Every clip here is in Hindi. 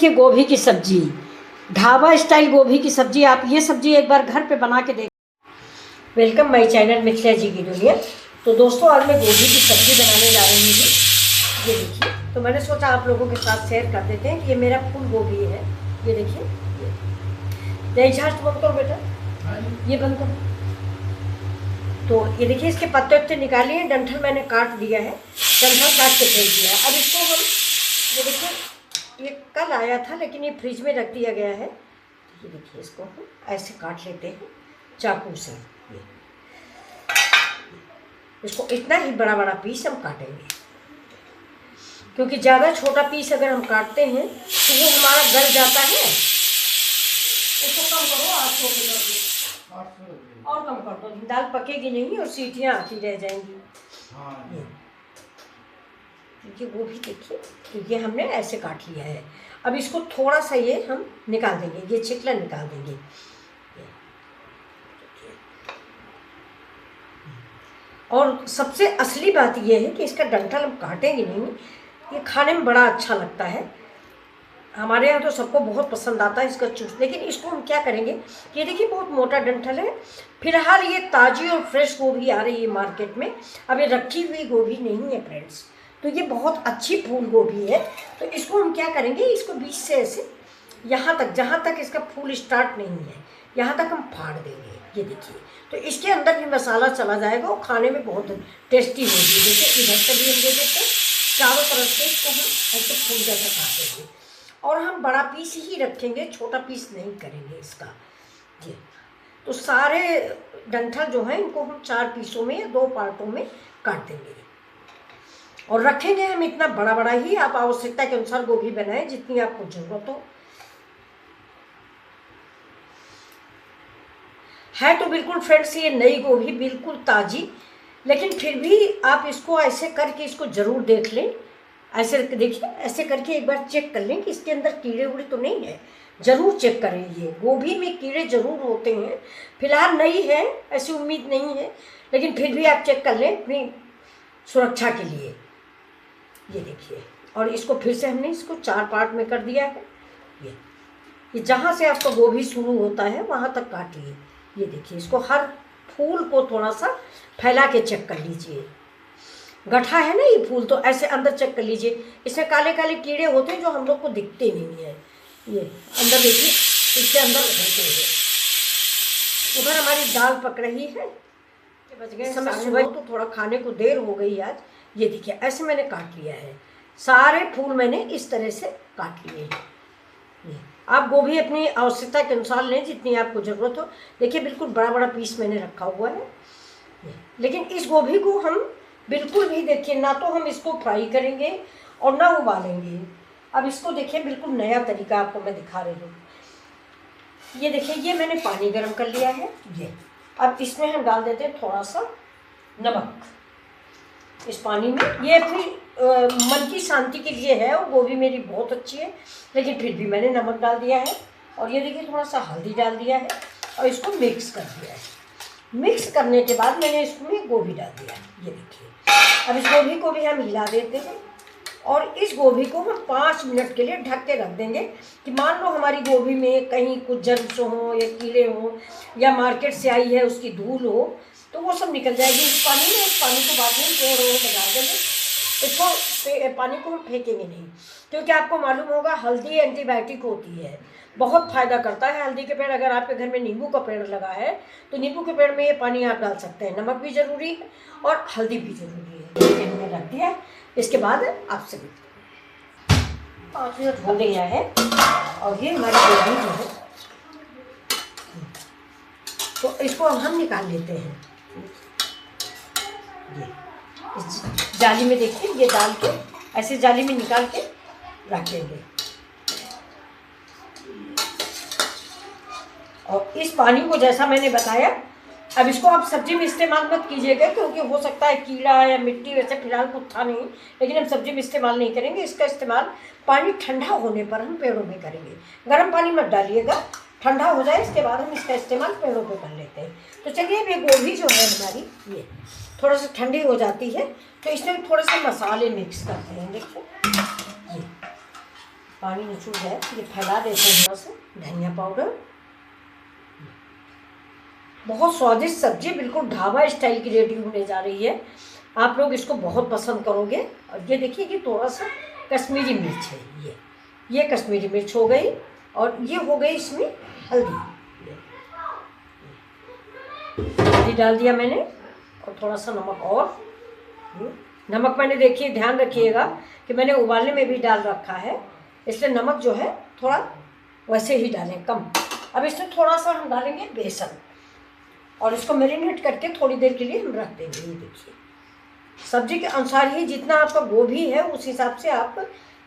देखिए गोभी की सब्जी, ढाबा स्टाइल गोभी की सब्जी। आप ये सब्जी एक बार घर पे बना के देख। वेलकम माय चैनल मिथिला जी की दुनिया। तो दोस्तों आज मैं गोभी की सब्जी बनाने जा रही हूँ। ये देखिए, तो मैंने सोचा आप लोगों के साथ शेयर कर देते हैं कि ये मेरा फूल गोभी है। ये देखिए, नहीं झाट बंद करो बेटा, ये बंद करो। तो ये देखिए, इसके पत्ते उत्ते निकालिए, डंठल मैंने काट दिया है, डंठल काट के फेंक दिया है। अब इसको हम, ये देखिए ये कल आया था लेकिन ये फ्रिज में रख दिया गया है। ये देखिए, इसको हम ऐसे काट लेते हैं चाकू से। ये इसको इतना ही बड़ा बड़ा पीस हम काटेंगे, क्योंकि ज़्यादा छोटा पीस अगर हम काटते हैं तो वो हमारा गल जाता है। इसको कम करो, 800 और कम कर दो, दाल पकेगी नहीं और सीटियाँ आती रह जाएंगी। ये वो भी देखिए, तो ये हमने ऐसे काट लिया है। अब इसको थोड़ा सा ये हम निकाल देंगे, ये छिकला निकाल देंगे। और सबसे असली बात ये है कि इसका डंठल हम काटेंगे नहीं, ये खाने में बड़ा अच्छा लगता है। हमारे यहाँ तो सबको बहुत पसंद आता है इसका जूस। लेकिन इसको हम क्या करेंगे, ये देखिए बहुत मोटा डंठल है। फिलहाल ये ताज़ी और फ्रेश गोभी आ रही है मार्केट में, अब ये रखी हुई गोभी नहीं है फ्रेंड्स। तो ये बहुत अच्छी फूल गोभी है। तो इसको हम क्या करेंगे, इसको बीच से ऐसे यहाँ तक, जहाँ तक इसका फूल स्टार्ट नहीं है, यहाँ तक हम फाड़ देंगे। ये देखिए, तो इसके अंदर भी मसाला चला जाएगा और खाने में बहुत टेस्टी होगी। जैसे इधर से भी हम दे देते हैं, चारों तरफ से इसको हम ऐसे फूल जैसा काट देंगे। और हम बड़ा पीस ही रखेंगे, छोटा पीस नहीं करेंगे इसका। ये तो सारे डंठल जो हैं इनको हम 4 पीसों में या 2 पार्टों में काट देंगे और रखेंगे हम इतना बड़ा बड़ा ही। आप आवश्यकता के अनुसार गोभी बनाएं जितनी आपको ज़रूरत हो। है तो बिल्कुल फ्रेंड्स ये नई गोभी, बिल्कुल ताज़ी, लेकिन फिर भी आप इसको ऐसे करके इसको ज़रूर देख लें। ऐसे देखिए, ऐसे करके एक बार चेक कर लें कि इसके अंदर कीड़े उड़े तो नहीं है। ज़रूर चेक करें, ये गोभी में कीड़े ज़रूर होते हैं। फिलहाल नई है, ऐसी उम्मीद नहीं है, लेकिन फिर भी आप चेक कर लें अपनी सुरक्षा के लिए। ये देखिए, और इसको फिर से हमने इसको 4 पार्ट में कर दिया है। ये जहाँ से आपका गोभी शुरू होता है वहाँ तक काटिए। ये देखिए, इसको हर फूल को थोड़ा सा फैला के चेक कर लीजिए। गठा है ना ये फूल, तो ऐसे अंदर चेक कर लीजिए। इसमें काले काले कीड़े होते हैं जो हम लोग को दिखते नहीं है। ये अंदर देखिए, इसके अंदर होते हैं। उधर हमारी दाल पक रही है, बच गए समय सुबह, तो थोड़ा खाने को देर हो गई आज। ये देखिए, ऐसे मैंने काट लिया है। सारे फूल मैंने इस तरह से काट लिए हैं। आप गोभी अपनी आवश्यकता के अनुसार लें, जितनी आपको ज़रूरत हो। देखिए, बिल्कुल बड़ा बड़ा पीस मैंने रखा हुआ है। लेकिन इस गोभी को हम बिल्कुल भी, देखिए, ना तो हम इसको फ्राई करेंगे और ना उबालेंगे। अब इसको देखिए, बिल्कुल नया तरीका आपको मैं दिखा रही हूँ। ये देखिए, ये मैंने पानी गर्म कर लिया है। ये अब इसमें हम डाल देते हैं थोड़ा सा नमक इस पानी में। ये अपनी मन की शांति के लिए है, और गोभी मेरी बहुत अच्छी है, लेकिन फिर भी मैंने नमक डाल दिया है। और ये देखिए, थोड़ा सा हल्दी डाल दिया है और इसको मिक्स कर दिया है। मिक्स करने के बाद मैंने इसमें गोभी डाल दिया। ये देखिए, अब इस गोभी को भी हम हिला देते हैं और इस गोभी को हम 5 मिनट के लिए ढक के रख देंगे कि मान लो हमारी गोभी में कहीं कुछ जर्म्स हो या कीड़े हो या मार्केट से आई है उसकी धूल हो, तो वो सब निकल जाएगी इस पानी में। इस पानी को बाद में पेड़ लगा देंगे। इसको पानी को हम फेंकेंगे नहीं, क्योंकि आपको मालूम होगा हल्दी एंटीबायोटिक होती है, बहुत फ़ायदा करता है हल्दी के पेड़। अगर आपके घर में नींबू का पेड़ लगा है तो नींबू के पेड़ में ये पानी आप डाल सकते हैं। नमक भी ज़रूरी है और हल्दी भी ज़रूरी है। ये हमने रख दिया। इसके बाद आपसे 5 मिनट हो गया है और ये हमारी गोभी जो है, तो इसको हम निकाल लेते हैं। ये इस जाली में देखिए, ये डाल के ऐसे जाली में निकाल के रखेंगे। और इस पानी को जैसा मैंने बताया, अब इसको आप सब्जी में इस्तेमाल मत कीजिएगा, क्योंकि हो सकता है कीड़ा या मिट्टी, वैसे फिलहाल कुछ था नहीं, लेकिन हम सब्जी में इस्तेमाल नहीं करेंगे। इसका इस्तेमाल पानी ठंडा होने पर हम पेड़ों में करेंगे। गर्म पानी मत डालिएगा, ठंडा हो जाए इसके बाद हम इसका इस्तेमाल पेड़ों पे कर लेते हैं। तो चलिए, ये गोभी जो है हमारी, ये थोड़ा सा ठंडी हो जाती है, तो इसमें थोड़े से मसाले मिक्स करते हैं। देखिए, ये पानी निचुड़ जाए ये फैला देते हैं थोड़ा सा धनिया पाउडर। बहुत स्वादिष्ट सब्जी बिल्कुल ढाबा स्टाइल की रेडी होने जा रही है। आप लोग इसको बहुत पसंद करोगे। और ये देखिए कि थोड़ा सा कश्मीरी मिर्च है, ये कश्मीरी मिर्च हो गई और ये हो गई इसमें हल्दी डाल दिया मैंने और थोड़ा सा नमक। और नमक मैंने देखिए ध्यान रखिएगा कि मैंने उबालने में भी डाल रखा है, इसलिए नमक जो है थोड़ा वैसे ही डालें कम। अब इसमें थोड़ा सा हम डालेंगे बेसन और इसको मैरिनेट करके थोड़ी देर के लिए हम रख देंगे। ये देखिए सब्जी के अनुसार ही जितना आपका गोभी है उस हिसाब से आप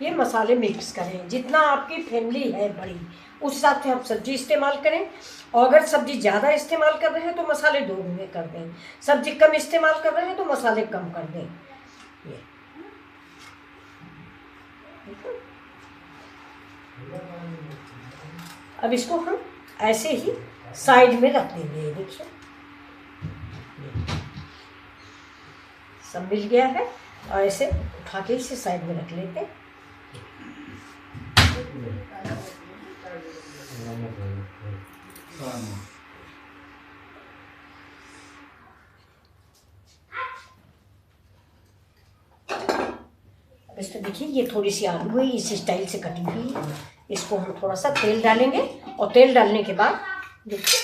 ये मसाले मिक्स करें। जितना आपकी फैमिली है बड़ी उस हिसाब से आप सब्जी इस्तेमाल करें। और अगर सब्जी ज़्यादा इस्तेमाल कर रहे हैं तो मसाले दोगुने कर दें, सब्जी कम इस्तेमाल कर रहे हैं तो मसाले कम कर दें। ये अब इसको हम ऐसे ही साइड में रख देंगे। देखिए सब मिल गया है और ऐसे उठा के इसे साइड में रख लेते हैं। अब इसमें देखिए ये थोड़ी सी आलू है इस स्टाइल से कटी हुई है, इसको हम थोड़ा सा तेल डालेंगे और तेल डालने के बाद देखिए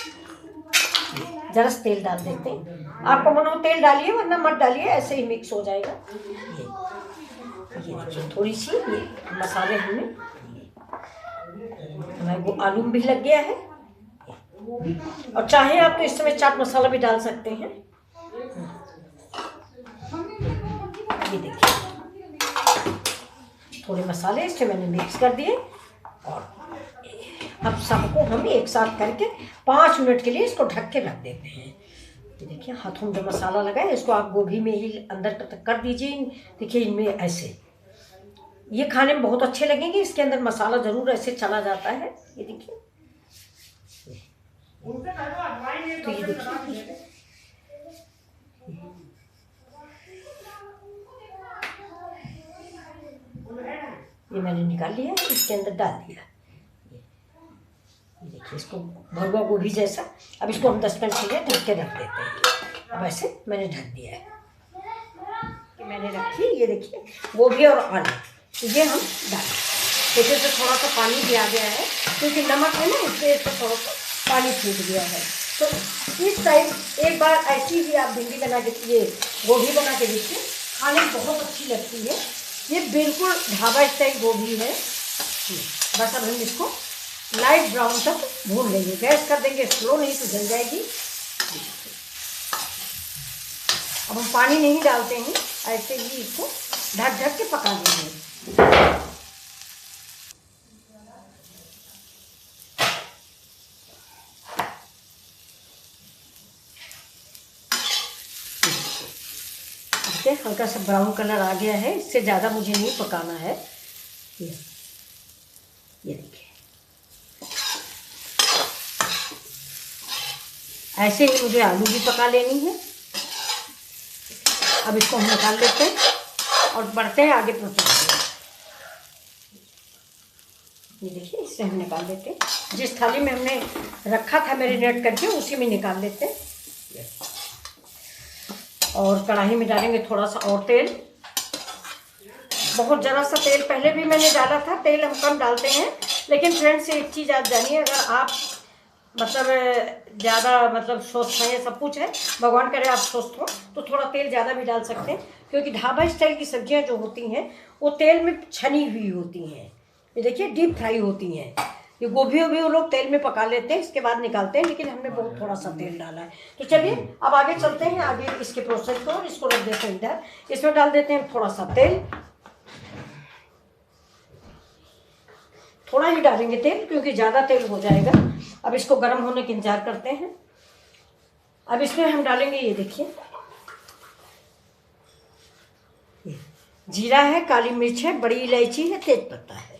जरा सा तेल डाल देते हैं। आपको मन हो तेल डालिए वरना मत डालिए, ऐसे ही मिक्स हो जाएगा। ये देखिए थोड़ी सी ये मसाले हमें वो आलू भी लग गया है। और चाहे आप तो इस समय चाट मसाला भी डाल सकते हैं। ये देखिए थोड़े मसाले इससे मैंने मिक्स कर दिए और अब सबको हम एक साथ करके 5 मिनट के लिए इसको ढक के रख देते हैं। ये देखिए हाथों में जो मसाला लगा है इसको आप गोभी में ही अंदर तक कर दीजिए। देखिए इनमें ऐसे ये खाने में बहुत अच्छे लगेंगे, इसके अंदर मसाला ज़रूर ऐसे चला जाता है। ये देखिए तो ये देखिए ये मैंने निकाल लिया, इसके अंदर डाल दिया। ये देखिए इसको भरवा गोभी जैसा। अब इसको हम 10 मिनट के लिए ढक के रख देते हैं। अब ऐसे मैंने ढक दिया है कि मैंने रखी। ये देखिए गोभी और आलू ये हम डालें। देखिए तो थोड़ा सा पानी भी आ गया है क्योंकि नमक है ना, इसलिए इसका थोड़ा सा पानी छूट गया है। तो इस टाइम एक बार ऐसी ही आप भिंडी बना के ये गोभी बना के देखिए, खाने में बहुत अच्छी लगती है। ये बिल्कुल ढाबा स्टाइल गोभी है। बस अब हम इसको लाइट ब्राउन तक भून लेंगे। गैस कर देंगे स्लो, नहीं तो जल जाएगी। अब हम पानी नहीं डालते हैं, ऐसे ही इसको ढक ढक के पका लेंगे। हल्का सा ब्राउन कलर आ गया है, इससे ज़्यादा मुझे नहीं पकाना है। ये देखिए ऐसे ही मुझे आलू भी पका लेनी है। अब इसको हम निकाल लेते हैं और बढ़ते हैं आगे प्रोसेस में। ये देखिए इससे हम निकाल लेते हैं। जिस थाली में हमने रखा था मैरिनेट करके उसी में निकाल लेते हैं। और कढ़ाई में डालेंगे थोड़ा सा और तेल। बहुत ज़रा सा तेल पहले भी मैंने डाला था, तेल हम कम डालते हैं। लेकिन फ्रेंड्स एक चीज़ आप जानिए, अगर आप मतलब ज़्यादा मतलब स्वस्थ हैं, सब कुछ है, भगवान करे आप स्वस्थ हो, तो थोड़ा तेल ज़्यादा भी डाल सकते हैं। क्योंकि ढाबा स्टाइल की सब्जियां जो होती हैं वो तेल में छनी हुई होती हैं। ये देखिए डीप फ्राई होती हैं। ये गोभी वो लोग तेल में पका लेते हैं, इसके बाद निकालते हैं, लेकिन हमने बहुत थोड़ा सा तेल डाला है। तो चलिए अब आगे चलते हैं, आगे इसके प्रोसेस को। और इसको रख देते हैं इधर। इसमें डाल देते हैं थोड़ा सा तेल, थोड़ा ही डालेंगे तेल क्योंकि ज़्यादा तेल हो जाएगा। अब इसको गर्म होने का इंतजार करते हैं। अब इसमें हम डालेंगे, ये देखिए जीरा है, काली मिर्च है, बड़ी इलायची है, तेज पत्ता है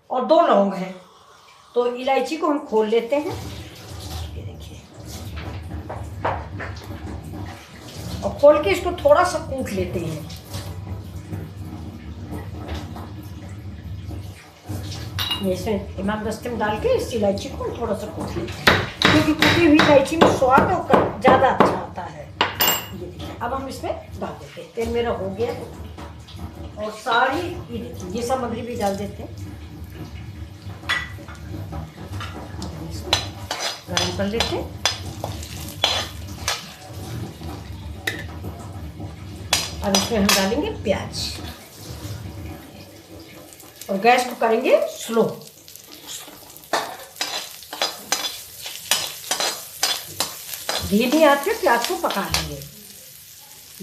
और 2 लौंग है। तो इलायची को हम खोल लेते हैं। ये देखिए और खोल के इसको थोड़ा सा कूट लेते हैं। ये इसमें इमाम दस्ते में डाल के इस इलायची को थोड़ा सा कूट लेते हैं, क्योंकि कुटी हुई इलायची में स्वाद ज़्यादा अच्छा आता है। ये देखिए अब हम इसमें डाल देते हैं। तेल मेरा हो गया और सारी ये देखिए ये सामग्री भी डाल देते हैं। गरम कर लेते हैं। अब इसमें हम डालेंगे प्याज और गैस को करेंगे स्लो। धीमी आंच पे प्याज को पका लेंगे।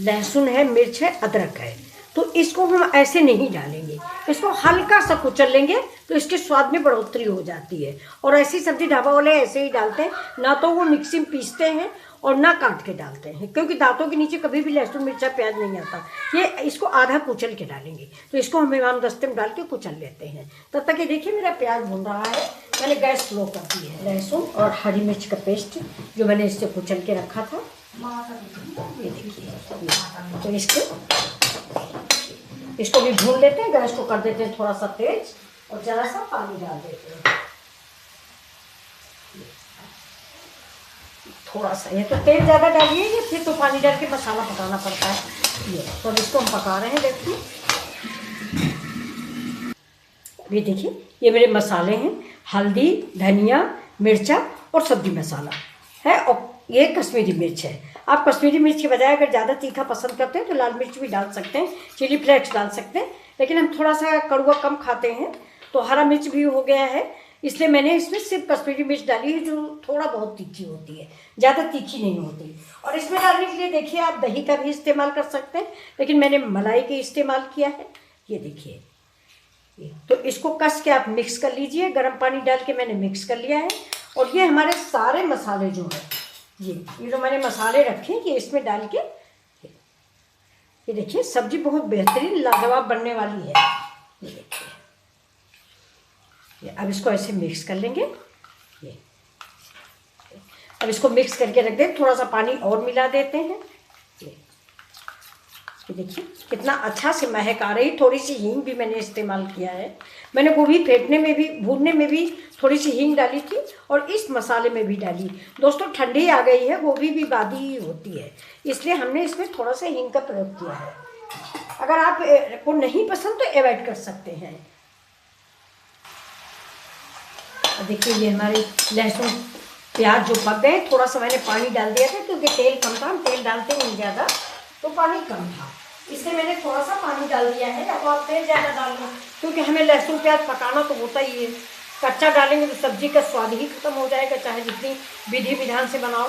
लहसुन है, मिर्च है, अदरक है, तो इसको हम ऐसे नहीं डालेंगे, इसको हल्का सा कुचल लेंगे तो इसके स्वाद में बढ़ोतरी हो जाती है। और ऐसी सब्जी ढाबा वाले ऐसे ही डालते हैं, ना तो वो मिक्सी में पीसते हैं और ना काट के डालते हैं, क्योंकि दांतों के नीचे कभी भी लहसुन मिर्चा प्याज नहीं आता। ये इसको आधा कुचल के डालेंगे, तो इसको हम इमाम दस्ते में डाल के कुचल लेते हैं। तब तक ये देखिए मेरा प्याज भून रहा है। मैंने गैस स्लो कर दी है। लहसुन और हरी मिर्च का पेस्ट जो मैंने इससे कुचल के रखा था, ये देखिए, तो इसको भी भून लेते हैं। गैस को कर देते हैं थोड़ा सा तेज और जरा सा पानी डाल देते हैं, थोड़ा सा। ये तो तेल ज़्यादा डालिए, ये फिर तो पानी डाल के मसाला पकाना पड़ता है। ये तो इसको हम पका रहे हैं। देखिए ये देखिए ये मेरे मसाले हैं, हल्दी, धनिया, मिर्चा और सब्जी मसाला है, और ये कश्मीरी मिर्च है। आप कश्मीरी मिर्च के बजाय अगर ज़्यादा तीखा पसंद करते हैं तो लाल मिर्च भी डाल सकते हैं, चिली फ्लेक्स डाल सकते हैं, लेकिन हम थोड़ा सा कड़वा कम खाते हैं तो हरा मिर्च भी हो गया है, इसलिए मैंने इसमें सिर्फ कश्मीरी मिर्च डाली है जो थोड़ा बहुत तीखी होती है, ज़्यादा तीखी नहीं होती। और इसमें डालने के लिए देखिए आप दही का भी इस्तेमाल कर सकते हैं, लेकिन मैंने मलाई का इस्तेमाल किया है। ये देखिए तो इसको कस के आप मिक्स कर लीजिए। गर्म पानी डाल के मैंने मिक्स कर लिया है। और ये हमारे सारे मसाले जो है, ये जो मैंने मसाले रखे ये इसमें डाल के, ये देखिए सब्जी बहुत बेहतरीन लाजवाब बनने वाली है। ये देखिए अब इसको ऐसे मिक्स कर लेंगे। ये अब इसको मिक्स करके रख दें, थोड़ा सा पानी और मिला देते हैं। ये देखिए कितना अच्छा से महक आ रही। थोड़ी सी हींग भी मैंने इस्तेमाल किया है। मैंने गोभी फेंटने में भी, भूनने में भी थोड़ी सी हींग डाली थी और इस मसाले में भी डाली। दोस्तों ठंडी आ गई है, गोभी भी बादी ही होती है, इसलिए हमने इसमें थोड़ा सा हींग का प्रयोग किया है। अगर आप को नहीं पसंद तो अवॉइड कर सकते हैं। देखिए ये हमारे लहसुन प्याज जो पक गए, थोड़ा सा मैंने पानी डाल दिया था क्योंकि तेल कम था, हम तेल डालते नहीं ज़्यादा, तो पानी कम था, इसलिए मैंने थोड़ा सा पानी डाल दिया है। अब आप तेल ज़्यादा डाल लें क्योंकि हमें लहसुन प्याज पकाना तो होता ही है। कच्चा डालेंगे तो सब्जी का स्वाद ही खत्म हो जाएगा, चाहे जितनी विधि विधान से बनाओ।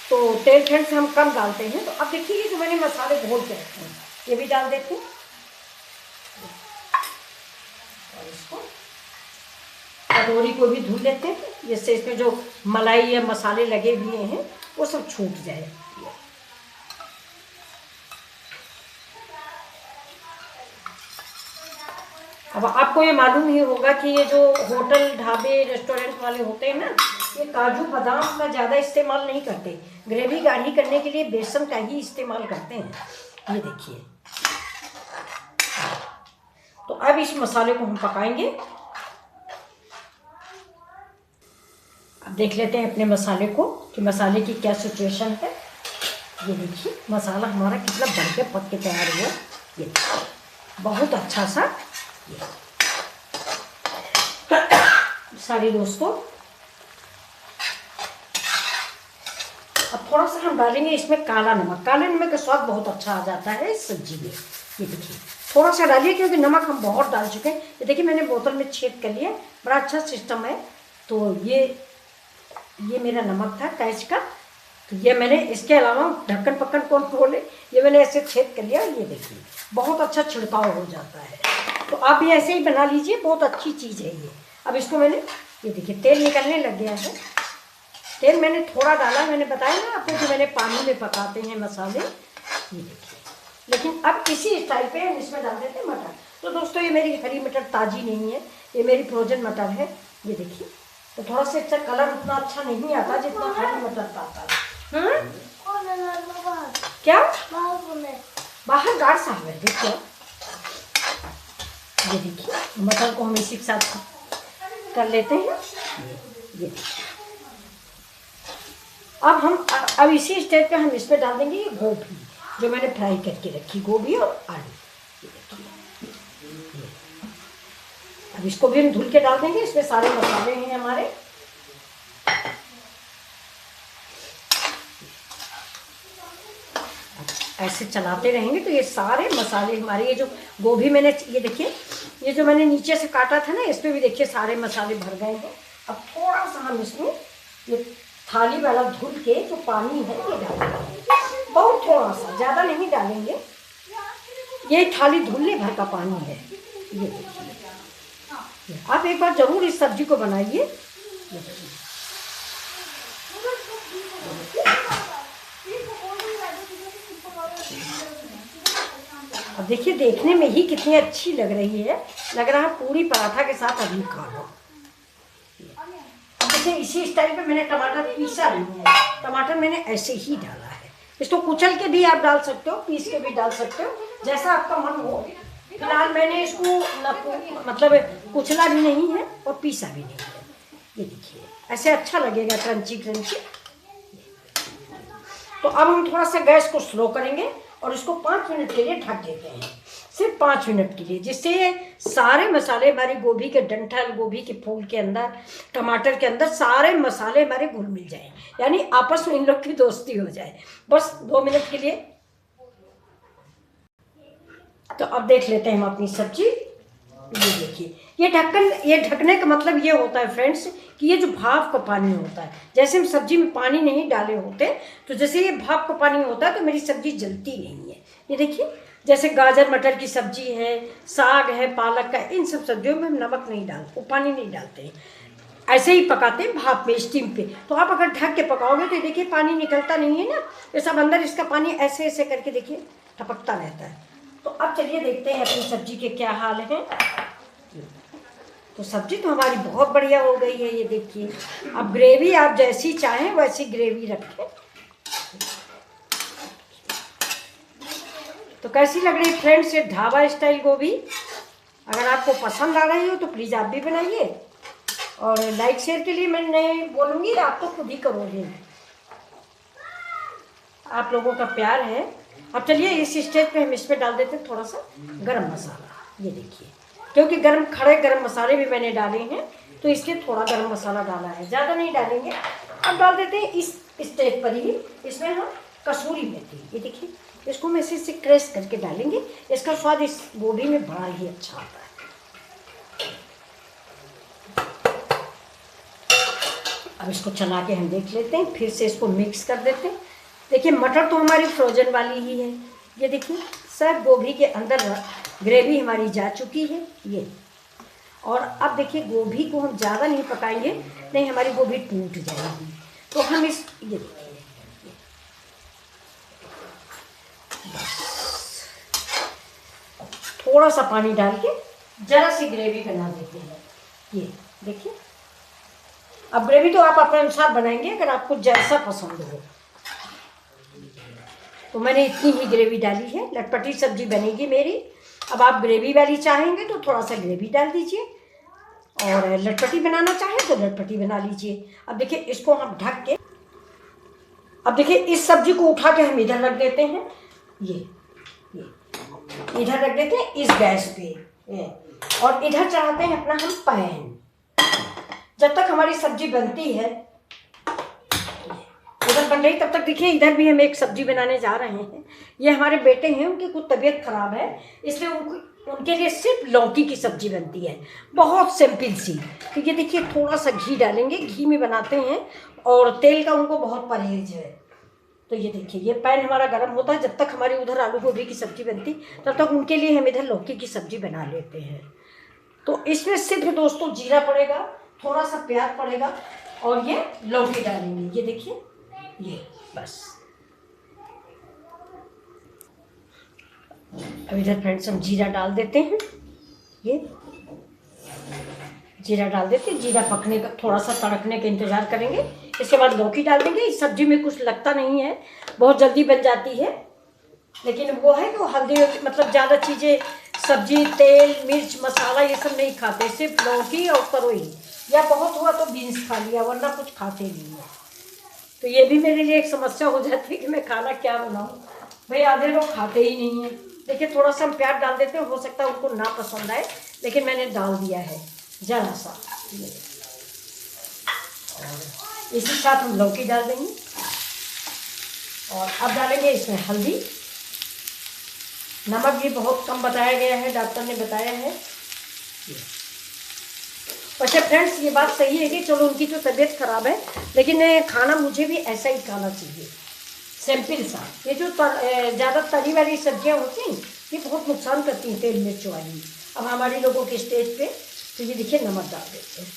तो तेल ठंड से हम कम डालते हैं। तो अब देखिए ये जो मैंने मसाले घोल के रखे हैं ये भी डाल देते हैं और इसको कटोरी को भी धुल लेते हैं, जिससे इसमें जो मलाई या मसाले लगे हुए हैं वो सब छूट जाए। अब आपको ये मालूम ही होगा कि ये जो होटल ढाबे रेस्टोरेंट वाले होते हैं ना, ये काजू बादाम का ज़्यादा इस्तेमाल नहीं करते, ग्रेवी गाढ़ी करने के लिए बेसन का ही इस्तेमाल करते हैं। ये देखिए तो अब इस मसाले को हम पकाएंगे। अब देख लेते हैं अपने मसाले को कि मसाले की क्या सिचुएशन है। ये देखिए मसाला हमारा कितना बढ़िया पक के तैयार हुआ। ये बहुत अच्छा सा। सारी दोस्तों अब थोड़ा सा हम डालेंगे इसमें काला नमक। काले नमक का स्वाद बहुत अच्छा आ जाता है इस सब्जी में। ये देखिए थोड़ा सा डालिए क्योंकि नमक हम बहुत डाल चुके हैं। ये देखिए मैंने बोतल में छेद कर लिया, बड़ा अच्छा सिस्टम है। तो ये मेरा नमक था कैच का, तो ये मैंने इसके अलावा ढक्कन पक्कन कौन खोले, ये मैंने ऐसे छेद कर लिया। ये देखिए बहुत अच्छा छिड़काव हो जाता है। तो आप भी ऐसे ही बना लीजिए, बहुत अच्छी चीज़ है ये। अब इसको मैंने, ये देखिए तेल निकलने लग गया है। तेल मैंने थोड़ा डाला, मैंने बताया ना आपको कि मैंने पानी में पकाते हैं मसाले। ये देखिए लेकिन अब इसी स्टाइल पे हम इसमें डाल देते हैं मटर। तो दोस्तों ये मेरी हरी मटर ताज़ी नहीं है, ये मेरी फ्रोजन मटर है। ये देखिए तो थोड़ा सा अच्छा कलर उतना अच्छा नहीं आता जितना हरी मटर का आता है। क्या बाहर गार्ड साहब है। देखिए ये देखिए मटर को हम इसी के साथ कर लेते हैं ये। अब इसी स्टेज पे हम इस पे डाल देंगे ये गोभी जो मैंने फ्राई करके रखी, गोभी और आलू। अब इसको भी हम धुल के डाल देंगे, इसमें सारे मसाले हैं हमारे। ऐसे चलाते रहेंगे तो ये सारे मसाले हमारे, ये जो गोभी मैंने, ये देखिए ये जो मैंने नीचे से काटा था ना, इस पर भी देखिए सारे मसाले भर गए हैं। अब थोड़ा सा हम इसमें ये थाली वाला धुल के जो पानी है ये डालेंगे, बहुत थोड़ा सा, ज़्यादा नहीं डालेंगे। ये थाली धुलने भर का पानी है। ये देखिए, आप एक बार ज़रूर इस सब्जी को बनाइए। अब देखिए देखने में ही कितनी अच्छी लग रही है, लग रहा है पूरी पराठा के साथ अभी खा लो। अब देखिए इसी स्टाइल पे मैंने टमाटर पीसा नहीं है, टमाटर मैंने ऐसे ही डाला है। इसको कुचल के भी आप डाल सकते हो, पीस के भी डाल सकते हो, जैसा आपका मन हो। फिलहाल मैंने इसको मतलब कुचला भी नहीं है और पीसा भी नहीं है। ये देखिए ऐसे अच्छा लगेगा, क्रंची क्रंची। तो अब हम थोड़ा सा गैस को स्लो करेंगे और इसको 5 मिनट के लिए ढक देते हैं, सिर्फ 5 मिनट के लिए, जिससे सारे मसाले हमारे गोभी के डंठल, गोभी के फूल के अंदर, टमाटर के अंदर सारे मसाले हमारे घुल मिल जाए, यानी आपस में इन लोग की दोस्ती हो जाए। बस 2 मिनट के लिए। तो अब देख लेते हैं हम अपनी सब्जी। ये देखिए, ये ढकने का मतलब ये होता है फ्रेंड्स कि ये जो भाप का पानी होता है, जैसे हम सब्जी में पानी नहीं डाले होते, तो जैसे ये भाप का पानी होता है तो मेरी सब्जी जलती नहीं है। ये देखिए, जैसे गाजर मटर की सब्जी है, साग है, पालक का, इन सब सब्जियों में हम नमक नहीं डालते, पानी नहीं डालते हैं, ऐसे ही पकाते हैं भाप में, स्टीम पे। तो आप अगर ढक के पकाओगे तो देखिए पानी निकलता नहीं है ना, ये सब अंदर इसका पानी ऐसे ऐसे करके देखिए टपकता रहता है। तो अब चलिए देखते हैं अपनी सब्जी के क्या हाल हैं। तो सब्जी तो हमारी बहुत बढ़िया हो गई है, ये देखिए। अब ग्रेवी आप जैसी चाहें वैसी ग्रेवी रखें। तो कैसी लग रही फ्रेंड्स ये ढाबा स्टाइल गोभी? अगर आपको पसंद आ रही हो तो प्लीज़ आप भी बनाइए, और लाइक शेयर के लिए मैं नहीं बोलूँगी, आप तो खुद ही करोगे, आप लोगों का प्यार है। अब चलिए इस स्टेज पे हम इस पर डाल देते हैं थोड़ा सा गरम मसाला। ये देखिए, क्योंकि खड़े गरम मसाले भी मैंने डाले हैं तो इसलिए थोड़ा गरम मसाला डाला है, ज़्यादा नहीं डालेंगे। अब डाल देते हैं इस स्टेज पर ही, इसमें हम कसूरी मेथी, ये देखिए इसको हम ऐसे क्रश करके डालेंगे, इसका स्वाद इस गोभी में बड़ा ही अच्छा आता है। अब इसको चला के हम देख लेते हैं, फिर से इसको मिक्स कर देते हैं। देखिए मटर तो हमारी फ्रोजन वाली ही है, ये देखिए सब गोभी के अंदर ग्रेवी हमारी जा चुकी है ये। और अब देखिए गोभी को हम ज़्यादा नहीं पकाएंगे, नहीं हमारी गोभी टूट जाएगी। तो हम इस ये देखिए थोड़ा सा पानी डाल के जरा सी ग्रेवी बना देते हैं। ये देखिए, अब ग्रेवी तो आप अपने अनुसार बनाएंगे, अगर आपको जैसा पसंद हो। तो मैंने इतनी ही ग्रेवी डाली है, लटपटी सब्जी बनेगी मेरी। अब आप ग्रेवी वाली चाहेंगे तो थोड़ा सा ग्रेवी डाल दीजिए, और लटपटी बनाना चाहें तो लटपटी बना लीजिए। अब देखिए इसको हम ढक के, अब देखिए इस सब्जी को उठा के हम इधर रख देते हैं, ये इधर रख देते हैं इस गैस पे, और इधर चढ़ाते हैं अपना हम पैन। जब तक हमारी सब्जी बनती है, इधर बन रही तब तक देखिए इधर भी हम एक सब्जी बनाने जा रहे हैं। ये हमारे बेटे हैं, उनकी कुछ तबीयत खराब है, इसलिए उनके लिए सिर्फ लौकी की सब्जी बनती है, बहुत सिंपल सी। तो ये देखिए थोड़ा सा घी डालेंगे, घी में बनाते हैं, और तेल का उनको बहुत परहेज है। तो ये देखिए ये पैन हमारा गर्म होता है, जब तक हमारी उधर आलू गोभी की सब्जी बनती तब तक उनके लिए हम इधर लौकी की सब्जी बना लेते हैं। तो इसमें सिर्फ दोस्तों जीरा पड़ेगा, थोड़ा सा प्याज पड़ेगा, और ये लौकी डालेंगे। ये देखिए ये बस। अब इधर फ्रेंड्स हम जीरा डाल देते हैं, ये जीरा डाल देते हैं। जीरा पकने का, थोड़ा सा तड़कने का इंतज़ार करेंगे, इसके बाद लौकी डाल देंगे। इस सब्जी में कुछ लगता नहीं है, बहुत जल्दी बन जाती है, लेकिन वो है कि वो हल्दी मतलब ज़्यादा चीज़ें, सब्जी, तेल, मिर्च, मसाला ये सब नहीं खाते, सिर्फ लौकी और तरोई या बहुत हुआ तो बीन्स खा लिया, वरना कुछ खाते नहीं है। तो ये भी मेरे लिए एक समस्या हो जाती है कि मैं खाना क्या बनाऊँ। भाई आधे लोग खाते ही नहीं हैं। देखिए थोड़ा सा हम प्याज डाल देते हैं, हो सकता है उनको ना पसंद आए, लेकिन मैंने डाल दिया है ज़रा सा। और इसी साथ हम लौकी डाल देंगे और अब डालेंगे इसमें हल्दी। नमक भी बहुत कम बताया गया है, डॉक्टर ने बताया है। वैसे फ्रेंड्स ये बात सही है कि चलो उनकी तो तबीयत खराब है, लेकिन खाना मुझे भी ऐसा ही खाना चाहिए, सिंपल सा। ये जो ज़्यादा तली वाली सब्जियां होती हैं ये बहुत नुकसान करती हैं, तेल मिर्च वाली। अब हमारे लोगों के स्टेज पे तो ये देखिए नमक डाल देते हैं,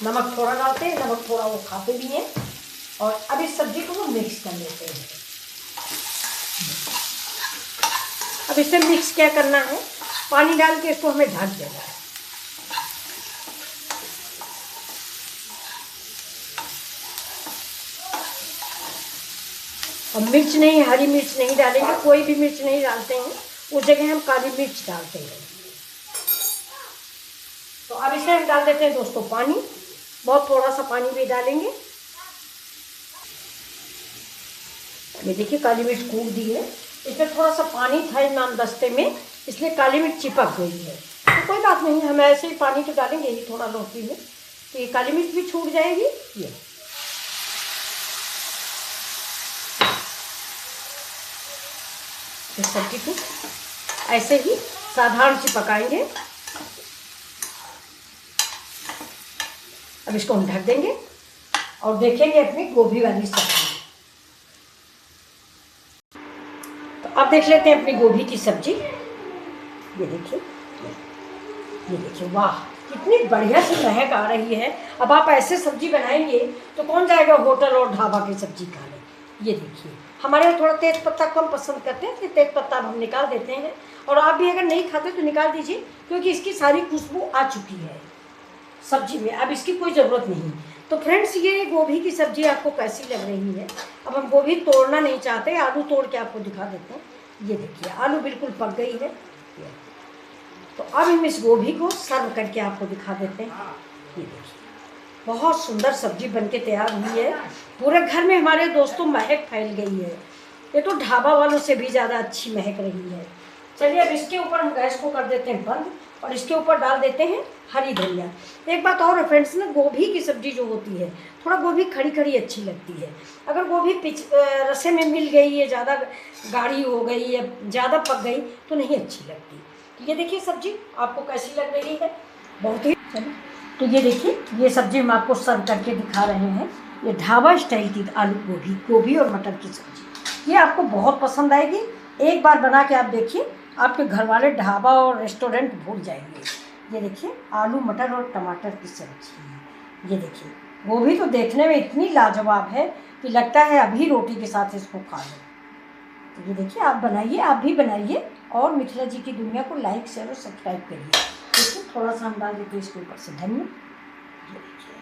नमक थोड़ा डालते हैं, नमक थोड़ा वो खाते भी हैं। और अब इस सब्जी को वो मिक्स कर लेते हैं। अब इसे मिक्स क्या करना है, पानी डाल के इसको हमें ढक देना है। और मिर्च नहीं, हरी मिर्च नहीं डालेंगे, कोई भी मिर्च नहीं डालते हैं, उस जगह हम काली मिर्च डालते हैं। तो अब इसे हम डाल देते हैं दोस्तों पानी, बहुत थोड़ा सा पानी भी डालेंगे। ये देखिए काली मिर्च कूट दी है, इसमें थोड़ा सा पानी था इमाम दस्ते में, इसलिए काली मिर्च चिपक गई है। तो कोई बात नहीं, हम ऐसे ही पानी तो डालेंगे ही थोड़ा लौकी में, तो ये काली मिर्च भी छूट जाएगी। ये सब्जी को ऐसे ही साधारण सी पकाएंगे। अब इसको हम ढक देंगे और देखेंगे अपनी गोभी वाली सब्जी। तो अब देख लेते हैं अपनी गोभी की सब्जी। ये देखिए, ये देखिए, वाह कितनी बढ़िया सी महक आ रही है। अब आप ऐसे सब्जी बनाएंगे तो कौन जाएगा होटल और ढाबा की सब्जी खाने। ये देखिए, हमारे यहाँ थोड़ा तेज पत्ता कम पसंद करते हैं, तो तेज पत्ता हम निकाल देते हैं। और आप भी अगर नहीं खाते तो निकाल दीजिए, क्योंकि इसकी सारी खुशबू आ चुकी है सब्जी में, अब इसकी कोई ज़रूरत नहीं। तो फ्रेंड्स ये गोभी की सब्जी आपको कैसी लग रही है। अब हम गोभी तोड़ना नहीं चाहते, आलू तोड़ के आपको दिखा देते हैं। ये देखिए आलू बिल्कुल पक गई है। तो अब हम इस गोभी को सर्व करके आपको दिखा देते हैं। ये देखिए बहुत सुंदर सब्जी बनके तैयार हुई है, पूरे घर में हमारे दोस्तों महक फैल गई है। ये तो ढाबा वालों से भी ज़्यादा अच्छी महक रही है। चलिए अब इसके ऊपर हम गैस को कर देते हैं बंद और इसके ऊपर डाल देते हैं हरी धनिया। एक बात और है फ्रेंड्स ना, गोभी की सब्जी जो होती है थोड़ा गोभी खड़ी खड़ी अच्छी लगती है। अगर गोभी रसे में मिल गई है, ज़्यादा गाढ़ी हो गई या ज़्यादा पक गई तो नहीं अच्छी लगती। तो ये देखिए सब्जी आपको कैसी लग रही है, बहुत ही। तो ये देखिए ये सब्जी हम आपको सर्व करके दिखा रहे हैं। ये ढाबा स्टाइल की आलू गोभी और मटर की सब्जी, ये आपको बहुत पसंद आएगी। एक बार बना के आप देखिए, आपके घर वाले ढाबा और रेस्टोरेंट भूल जाएंगे। ये देखिए आलू मटर और टमाटर की सब्जी। ये देखिए गोभी तो देखने में इतनी लाजवाब है कि लगता है अभी रोटी के साथ इसको खा लो। तो ये देखिए आप बनाइए, आप भी बनाइए और मिथिला जी की दुनिया को लाइक शेयर और सब्सक्राइब करिए। देखिए थोड़ा सा हम डाल देते हैं इसके ऊपर से धनिया। ये देखिए